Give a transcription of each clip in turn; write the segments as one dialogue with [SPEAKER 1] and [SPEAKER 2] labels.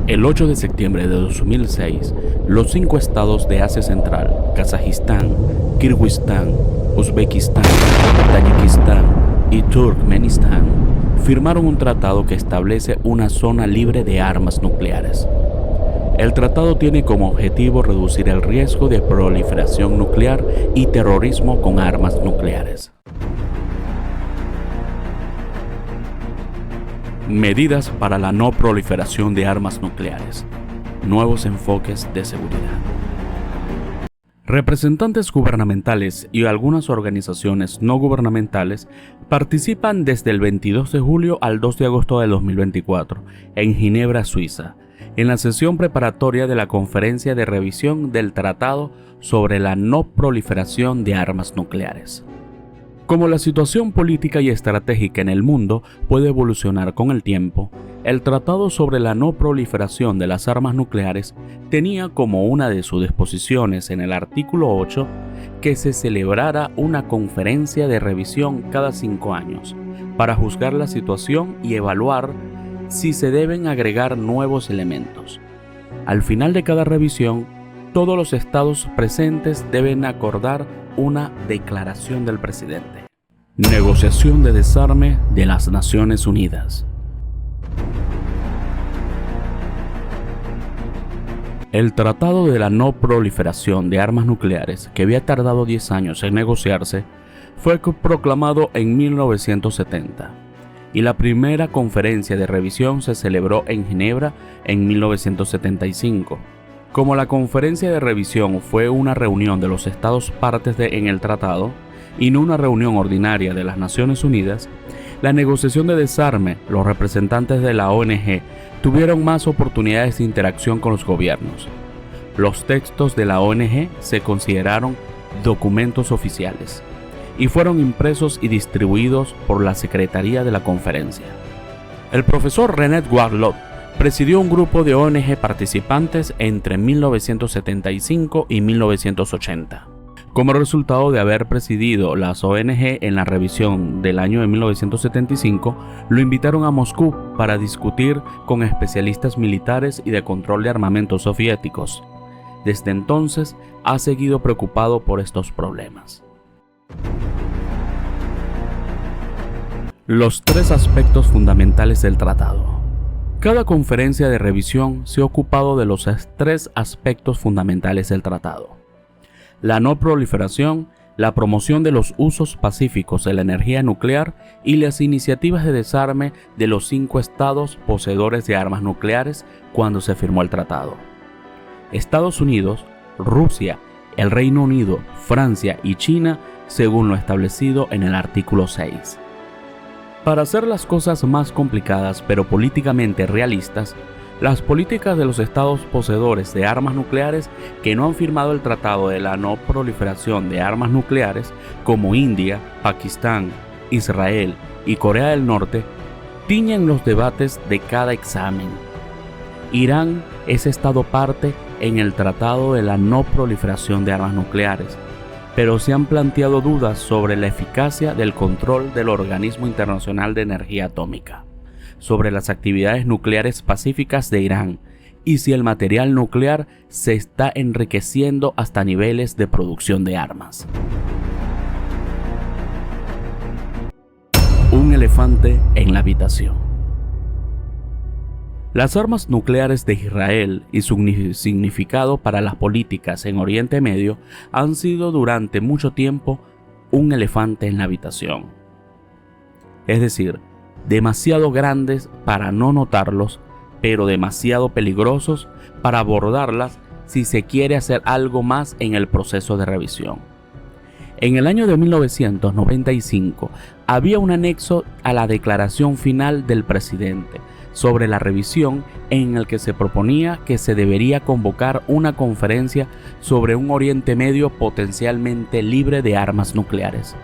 [SPEAKER 1] El 8 de septiembre de 2006, los 5 estados de Asia Central, Kazajistán, Kirguistán, Uzbekistán, Tayikistán y Turkmenistán, firmaron un tratado que establece una zona libre de armas nucleares. El tratado tiene como objetivo reducir el riesgo de proliferación nuclear y terrorismo con armas nucleares. Medidas para la no proliferación de armas nucleares. Nuevos enfoques de seguridad. Representantes gubernamentales y algunas organizaciones no gubernamentales participan desde el 22 de julio al 2 de agosto de 2024 en Ginebra, Suiza, en la sesión preparatoria de la Conferencia de Revisión del Tratado sobre la No Proliferación de Armas Nucleares. Como la situación política y estratégica en el mundo puede evolucionar con el tiempo, el Tratado sobre la No Proliferación de las Armas Nucleares tenía como una de sus disposiciones en el artículo 8 que se celebrara una conferencia de revisión cada 5 años para juzgar la situación y evaluar si se deben agregar nuevos elementos. Al final de cada revisión, todos los estados presentes deben acordar una declaración del presidente. Negociación de desarme de las Naciones Unidas. El Tratado de la No Proliferación de Armas Nucleares, que había tardado 10 años en negociarse, fue proclamado en 1970, y la primera conferencia de revisión se celebró en Ginebra en 1975. Como la conferencia de revisión fue una reunión de los estados partes en el tratado y no una reunión ordinaria de las Naciones Unidas, la negociación de desarme, los representantes de la ONG tuvieron más oportunidades de interacción con los gobiernos. Los textos de la ONG se consideraron documentos oficiales y fueron impresos y distribuidos por la Secretaría de la Conferencia. El profesor René Guarlot presidió un grupo de ONG participantes entre 1975 y 1980. Como resultado de haber presidido las ONG en la revisión del año de 1975, lo invitaron a Moscú para discutir con especialistas militares y de control de armamentos soviéticos. Desde entonces, ha seguido preocupado por estos problemas. Los 3 aspectos fundamentales del tratado. Cada conferencia de revisión se ha ocupado de los 3 aspectos fundamentales del tratado: la no proliferación, la promoción de los usos pacíficos de la energía nuclear y las iniciativas de desarme de los 5 estados poseedores de armas nucleares cuando se firmó el tratado: Estados Unidos, Rusia, el Reino Unido, Francia y China, según lo establecido en el artículo 6. Para hacer las cosas más complicadas pero políticamente realistas, las políticas de los estados poseedores de armas nucleares que no han firmado el Tratado de la No Proliferación de Armas Nucleares, como India, Pakistán, Israel y Corea del Norte, tiñen los debates de cada examen. Irán es estado parte en el Tratado de la No Proliferación de Armas Nucleares, pero se han planteado dudas sobre la eficacia del control del Organismo Internacional de Energía Atómica, sobre las actividades nucleares pacíficas de Irán y si el material nuclear se está enriqueciendo hasta niveles de producción de armas. Un elefante en la habitación. Las armas nucleares de Israel y su significado para las políticas en Oriente Medio han sido durante mucho tiempo un elefante en la habitación. Es decir, demasiado grandes para no notarlos, pero demasiado peligrosos para abordarlas si se quiere hacer algo más en el proceso de revisión. En el año de 1995 había un anexo a la declaración final del presidente sobre la revisión en el que se proponía que se debería convocar una conferencia sobre un Oriente Medio potencialmente libre de armas nucleares.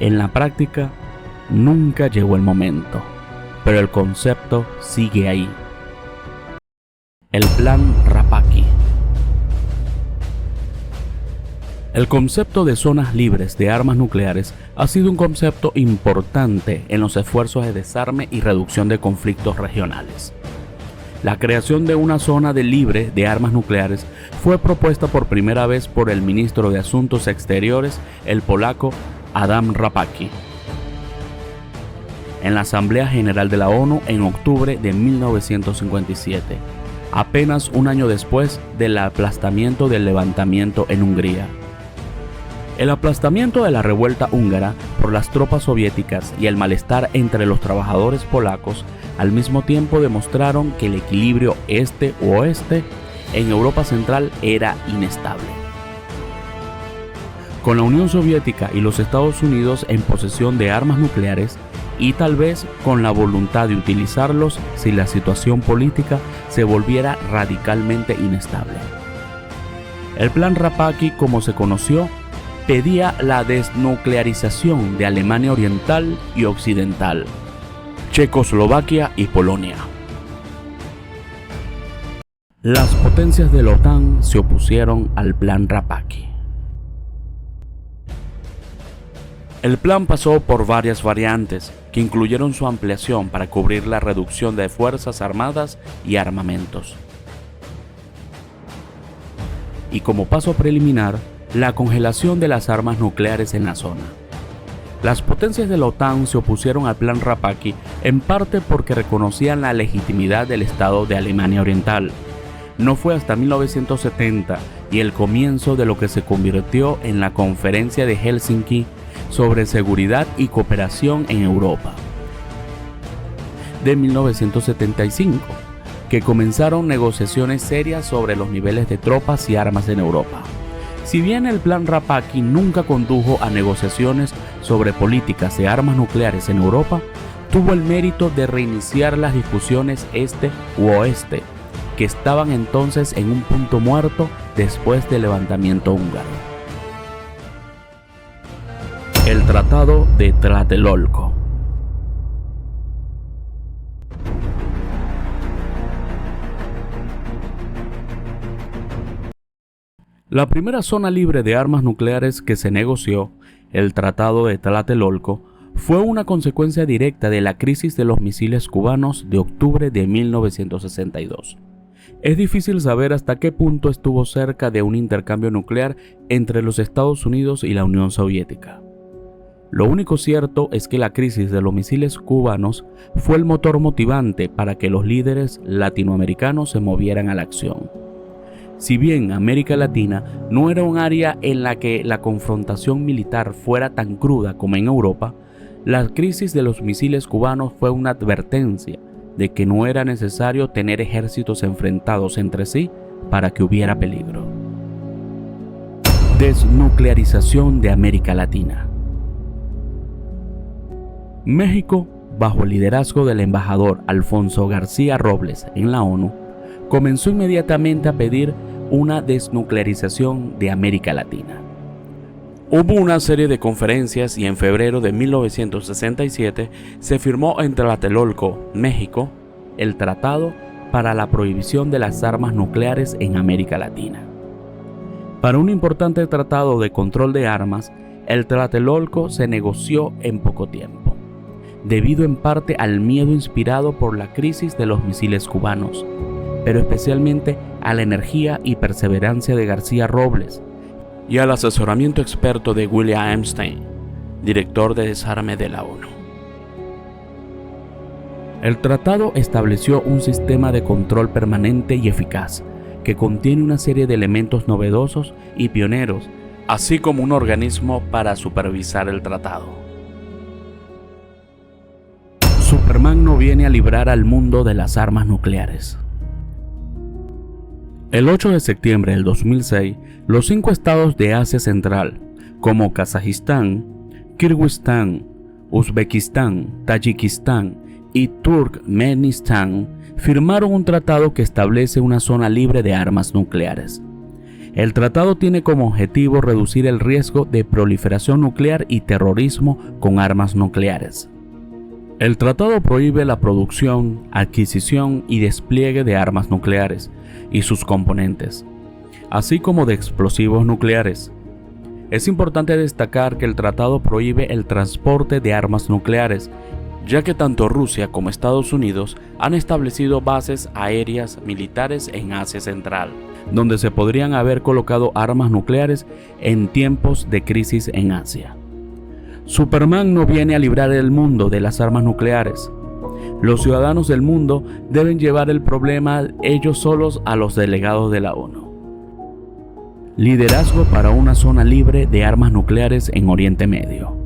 [SPEAKER 1] En la práctica, nunca llegó el momento, pero el concepto sigue ahí. El Plan Rapaki. El concepto de zonas libres de armas nucleares ha sido un concepto importante en los esfuerzos de desarme y reducción de conflictos regionales. La creación de una zona libre de armas nucleares fue propuesta por primera vez por el ministro de Asuntos Exteriores, el polaco Adam Rapacki, en la Asamblea General de la ONU en octubre de 1957, apenas un año después del aplastamiento del levantamiento en Hungría. El aplastamiento de la revuelta húngara por las tropas soviéticas y el malestar entre los trabajadores polacos al mismo tiempo demostraron que el equilibrio este-oeste en Europa Central era inestable. Con la Unión Soviética y los Estados Unidos en posesión de armas nucleares, y tal vez con la voluntad de utilizarlos si la situación política se volviera radicalmente inestable. El Plan Rapacki, como se conoció, pedía la desnuclearización de Alemania Oriental y Occidental, Checoslovaquia y Polonia. Las potencias de la OTAN se opusieron al Plan Rapacki. El plan pasó por varias variantes, que incluyeron su ampliación para cubrir la reducción de fuerzas armadas y armamentos. Y como paso preliminar, la congelación de las armas nucleares en la zona. Las potencias de la OTAN se opusieron al Plan Rapacki en parte porque reconocían la legitimidad del Estado de Alemania Oriental. No fue hasta 1970 y el comienzo de lo que se convirtió en la Conferencia de Helsinki sobre seguridad y cooperación en Europa de 1975, que comenzaron negociaciones serias sobre los niveles de tropas y armas en Europa. Si bien el Plan Rapacki nunca condujo a negociaciones sobre políticas de armas nucleares en Europa, tuvo el mérito de reiniciar las discusiones este u oeste, que estaban entonces en un punto muerto después del levantamiento húngaro. El Tratado de Tlatelolco. La primera zona libre de armas nucleares que se negoció, el Tratado de Tlatelolco, fue una consecuencia directa de la crisis de los misiles cubanos de octubre de 1962. Es difícil saber hasta qué punto estuvo cerca de un intercambio nuclear entre los Estados Unidos y la Unión Soviética. Lo único cierto es que la crisis de los misiles cubanos fue el motor motivante para que los líderes latinoamericanos se movieran a la acción. Si bien América Latina no era un área en la que la confrontación militar fuera tan cruda como en Europa, la crisis de los misiles cubanos fue una advertencia de que no era necesario tener ejércitos enfrentados entre sí para que hubiera peligro. Desnuclearización de América Latina. México, bajo el liderazgo del embajador Alfonso García Robles en la ONU, comenzó inmediatamente a pedir una desnuclearización de América Latina. Hubo una serie de conferencias y en febrero de 1967 se firmó en Tlatelolco, México, el Tratado para la Prohibición de las Armas Nucleares en América Latina. Para un importante tratado de control de armas, el Tlatelolco se negoció en poco tiempo, debido en parte al miedo inspirado por la crisis de los misiles cubanos, pero especialmente a la energía y perseverancia de García Robles y al asesoramiento experto de William Epstein, director de desarme de la ONU. El tratado estableció un sistema de control permanente y eficaz, que contiene una serie de elementos novedosos y pioneros, así como un organismo para supervisar el tratado. Superman no viene a librar al mundo de las armas nucleares. El 8 de septiembre del 2006, los 5 estados de Asia Central, como Kazajistán, Kirguistán, Uzbekistán, Tayikistán y Turkmenistán, firmaron un tratado que establece una zona libre de armas nucleares. El tratado tiene como objetivo reducir el riesgo de proliferación nuclear y terrorismo con armas nucleares. El tratado prohíbe la producción, adquisición y despliegue de armas nucleares y sus componentes, así como de explosivos nucleares. Es importante destacar que el tratado prohíbe el transporte de armas nucleares ya que tanto Rusia como Estados Unidos han establecido bases aéreas militares en Asia Central, donde se podrían haber colocado armas nucleares en tiempos de crisis en Asia. Superman no viene a librar el mundo de las armas nucleares. Los ciudadanos del mundo deben llevar el problema ellos solos a los delegados de la ONU. Liderazgo para una zona libre de armas nucleares en Oriente Medio.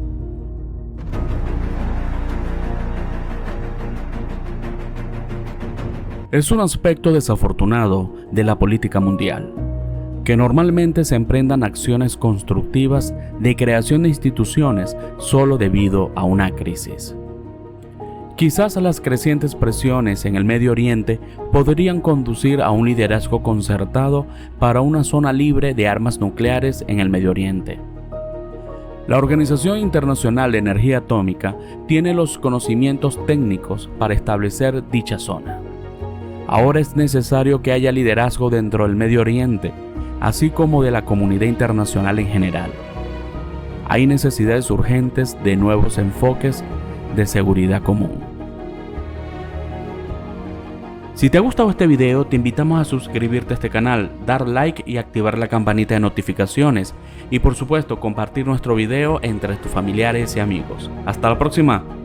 [SPEAKER 1] Es un aspecto desafortunado de la política mundial, que normalmente se emprendan acciones constructivas de creación de instituciones solo debido a una crisis. Quizás las crecientes presiones en el Medio Oriente podrían conducir a un liderazgo concertado para una zona libre de armas nucleares en el Medio Oriente. La Organización Internacional de Energía Atómica tiene los conocimientos técnicos para establecer dicha zona. Ahora es necesario que haya liderazgo dentro del Medio Oriente, así como de la comunidad internacional en general. Hay necesidades urgentes de nuevos enfoques de seguridad común. Si te ha gustado este video, te invitamos a suscribirte a este canal, dar like y activar la campanita de notificaciones y por supuesto compartir nuestro video entre tus familiares y amigos. Hasta la próxima.